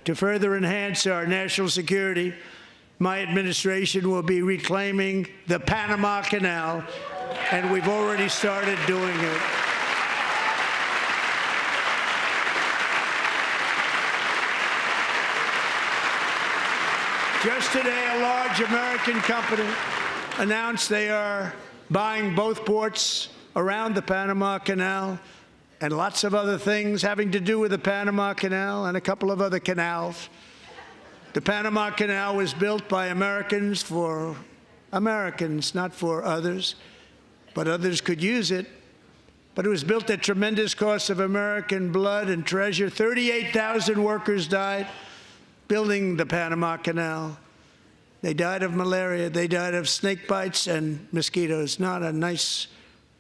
To further enhance our national security, my administration will be reclaiming the Panama Canal, and we've already started doing it. Just today, a large American company announced they are buying both ports around the Panama Canal and lots of other things having to do with the Panama Canal and a couple of other canals. The Panama Canal was built by Americans for Americans, not for others, but others could use it. But it was built at tremendous cost of American blood and treasure. 38,000 workers died building the Panama Canal. They died of malaria, they died of snake bites and mosquitoes. Not a nice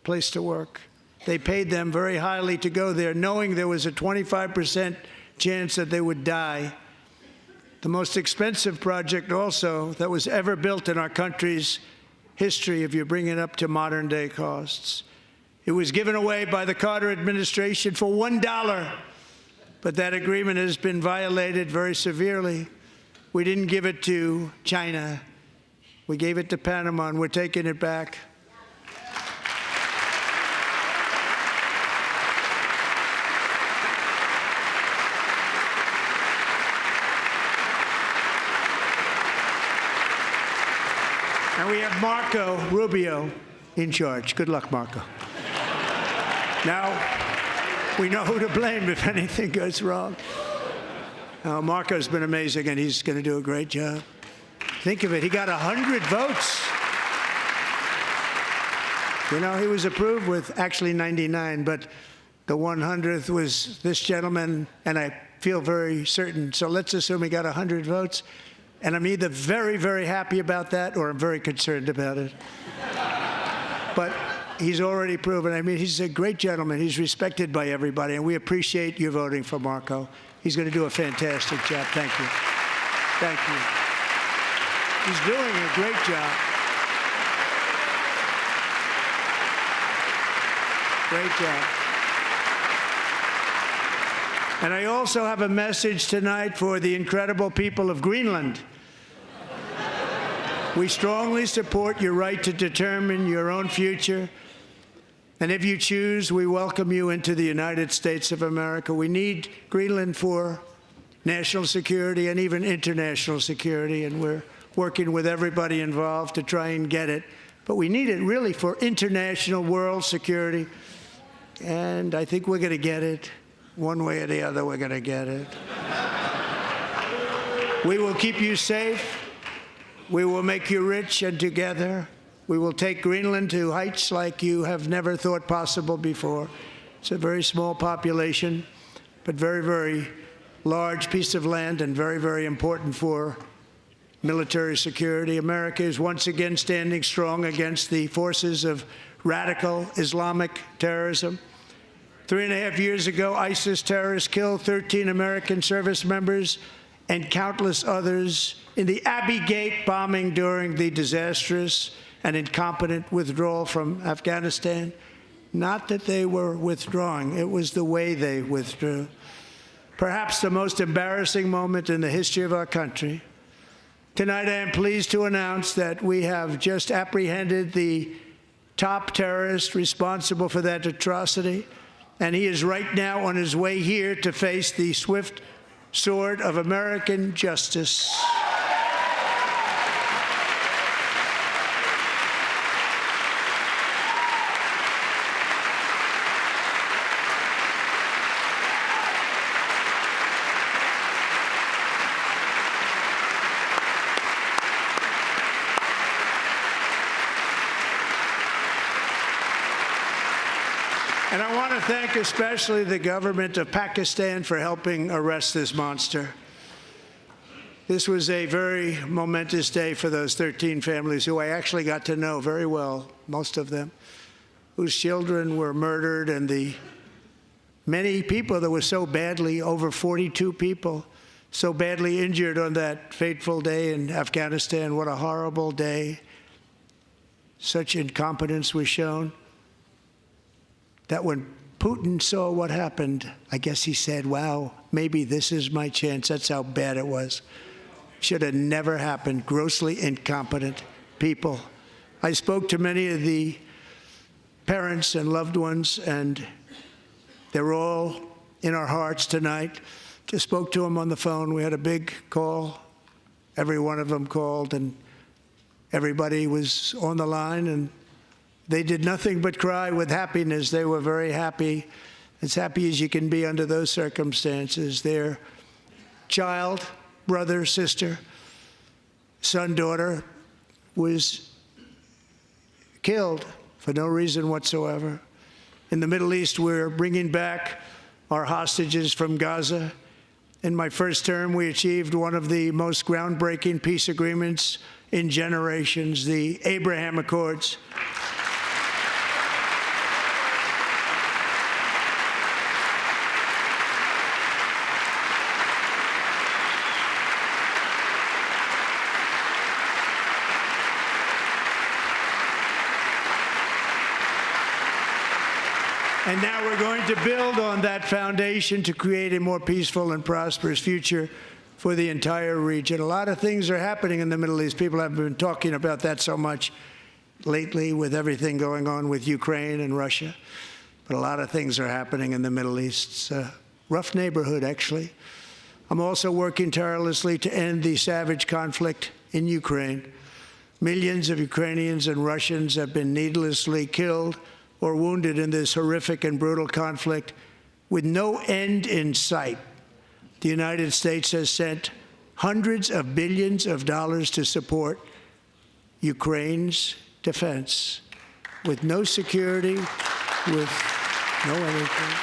place to work. They paid them very highly to go there, knowing there was a 25% chance that they would die. The most expensive project also that was ever built in our country's history, if you bring it up to modern day costs. It was given away by the Carter administration for $1. But that agreement has been violated very severely. We didn't give it to China. We gave it to Panama, and we're taking it back. And we have Marco Rubio in charge. Good luck, Marco. Now, we know who to blame if anything goes wrong. Marco's been amazing, and he's going to do a great job. Think of it. He got 100 votes. You know, he was approved with actually 99, but the 100th was this gentleman, and I feel very certain. So let's assume he got 100 votes. And I'm either very, very happy about that or I'm very concerned about it. But he's already proven. I mean, he's a great gentleman. He's respected by everybody, and we appreciate you voting for Marco. He's going to do a fantastic job. Thank you. Thank you. He's doing a great job. Great job. And I also have a message tonight for the incredible people of Greenland. We strongly support your right to determine your own future. And if you choose, we welcome you into the United States of America. We need Greenland for national security and even international security, and we're working with everybody involved to try and get it. But we need it really for international world security, and I think we're going to get it. One way or the other, we're going to get it. We will keep you safe. We will make you rich, and together we will take Greenland to heights like you have never thought possible before. It's a very small population, but very, very large piece of land and very, very important for military security. America is once again standing strong against the forces of radical Islamic terrorism. 3.5 years ago, ISIS terrorists killed 13 American service members and countless others in the Abbey Gate bombing during the disastrous and incompetent withdrawal from Afghanistan. Not that they were withdrawing, it was the way they withdrew. Perhaps the most embarrassing moment in the history of our country. Tonight, I am pleased to announce that we have just apprehended the top terrorist responsible for that atrocity, and he is right now on his way here to face the swift sword of American justice. And I want to thank especially the government of Pakistan for helping arrest this monster. This was a very momentous day for those 13 families who I actually got to know very well, most of them, whose children were murdered, and the many people that were so badly, over 42 people, so badly injured on that fateful day in Afghanistan. What a horrible day. Such incompetence was shown. That when Putin saw what happened. I guess he said, wow, maybe this is my chance. That's how bad it was. Should have never happened. Grossly incompetent people. I spoke to many of the parents and loved ones, and they're all in our hearts tonight. Just spoke to them on the phone. We had a big call. Every one of them called, and everybody was on the line, and they did nothing but cry with happiness. They were very happy, as happy as you can be under those circumstances. Their child, brother, sister, son, daughter was killed for no reason whatsoever. In the Middle East, we're bringing back our hostages from Gaza. In my first term, we achieved one of the most groundbreaking peace agreements in generations, the Abraham Accords. And now we're going to build on that foundation to create a more peaceful and prosperous future for the entire region. A lot of things are happening in the Middle East. People haven't been talking about that so much lately with everything going on with Ukraine and Russia. But a lot of things are happening in the Middle East. It's a rough neighborhood, actually. I'm also working tirelessly to end the savage conflict in Ukraine. Millions of Ukrainians and Russians have been needlessly killed or wounded in this horrific and brutal conflict with no end in sight. The United States has sent hundreds of billions of dollars to support Ukraine's defense with no security, with no anything.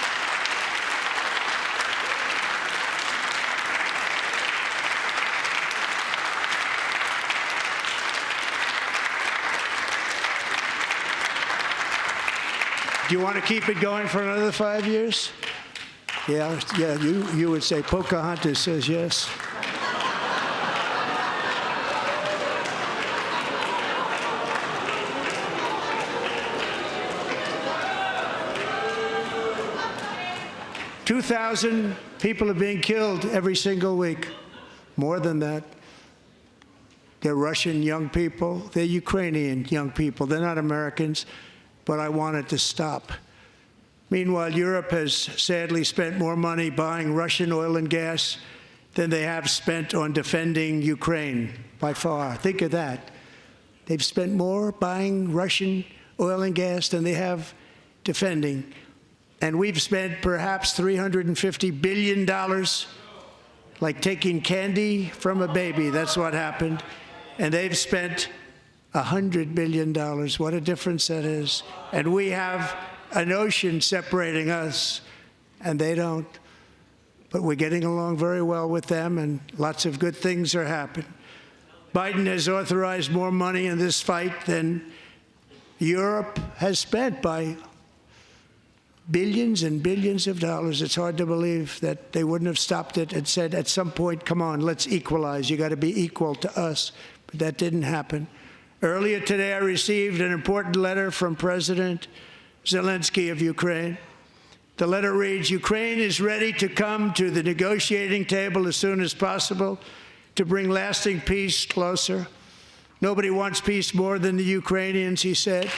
Do you want to keep it going for another 5 years? Yeah, you would say Pocahontas says yes. $2,000 people are being killed every single week. More than that. They're Russian young people. They're Ukrainian young people. They're not Americans. But I want it to stop. Meanwhile, Europe has sadly spent more money buying Russian oil and gas than they have spent on defending Ukraine, by far. Think of that. They've spent more buying Russian oil and gas than they have defending. And we've spent perhaps $350 billion, like taking candy from a baby. That's what happened. And they've spent $100 billion. What a difference that is. And we have an ocean separating us, and they don't. But we're getting along very well with them, and lots of good things are happening. Biden has authorized more money in this fight than Europe has spent, by billions and billions of dollars. It's hard to believe that they wouldn't have stopped it and said at some point, come on, let's equalize. You got to be equal to us. But that didn't happen. Earlier today, I received an important letter from President Zelenskyy of Ukraine. The letter reads, Ukraine is ready to come to the negotiating table as soon as possible to bring lasting peace closer. Nobody wants peace more than the Ukrainians, he said.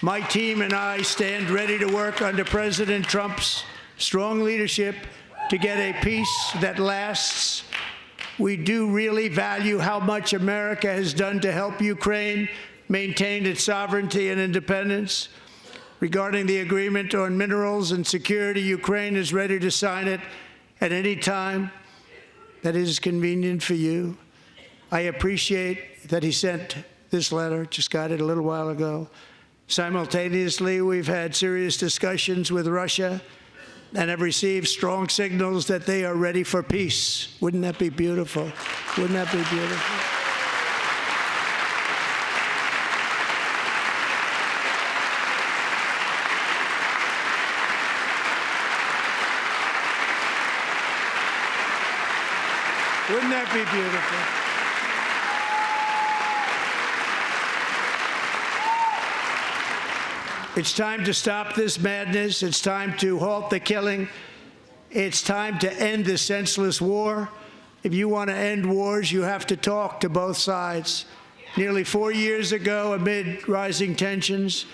My team and I stand ready to work under President Trump's strong leadership to get a peace that lasts. We do really value how much America has done to help Ukraine maintain its sovereignty and independence. Regarding the agreement on minerals and security, Ukraine is ready to sign it at any time that is convenient for you. I appreciate that he sent this letter, just got it a little while ago. Simultaneously, we've had serious discussions with Russia and have received strong signals that they are ready for peace. Wouldn't that be beautiful? Wouldn't that be beautiful? Wouldn't that be beautiful? It's time to stop this madness. It's time to halt the killing. It's time to end this senseless war. If you want to end wars, you have to talk to both sides. Nearly 4 years ago, amid rising tensions,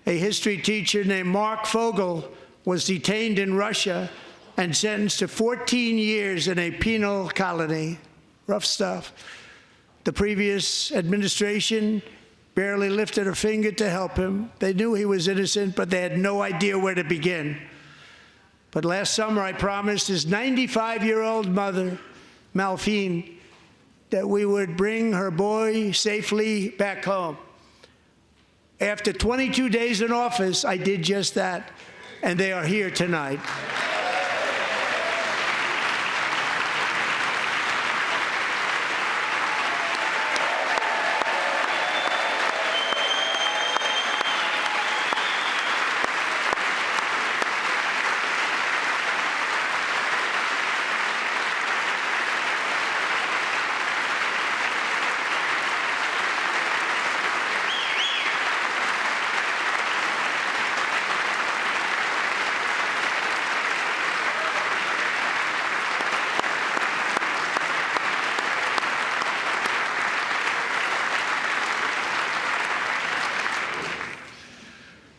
a history teacher named Mark Fogel was detained in Russia and sentenced to 14 years in a penal colony. Rough stuff. The previous administration barely lifted a finger to help him. They knew he was innocent, but they had no idea where to begin. But last summer, I promised his 95-year-old mother, Malphine, that we would bring her boy safely back home. After 22 days in office, I did just that, and they are here tonight.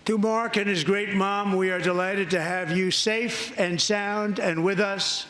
To Mark and his great mom, we are delighted to have you safe and sound and with us.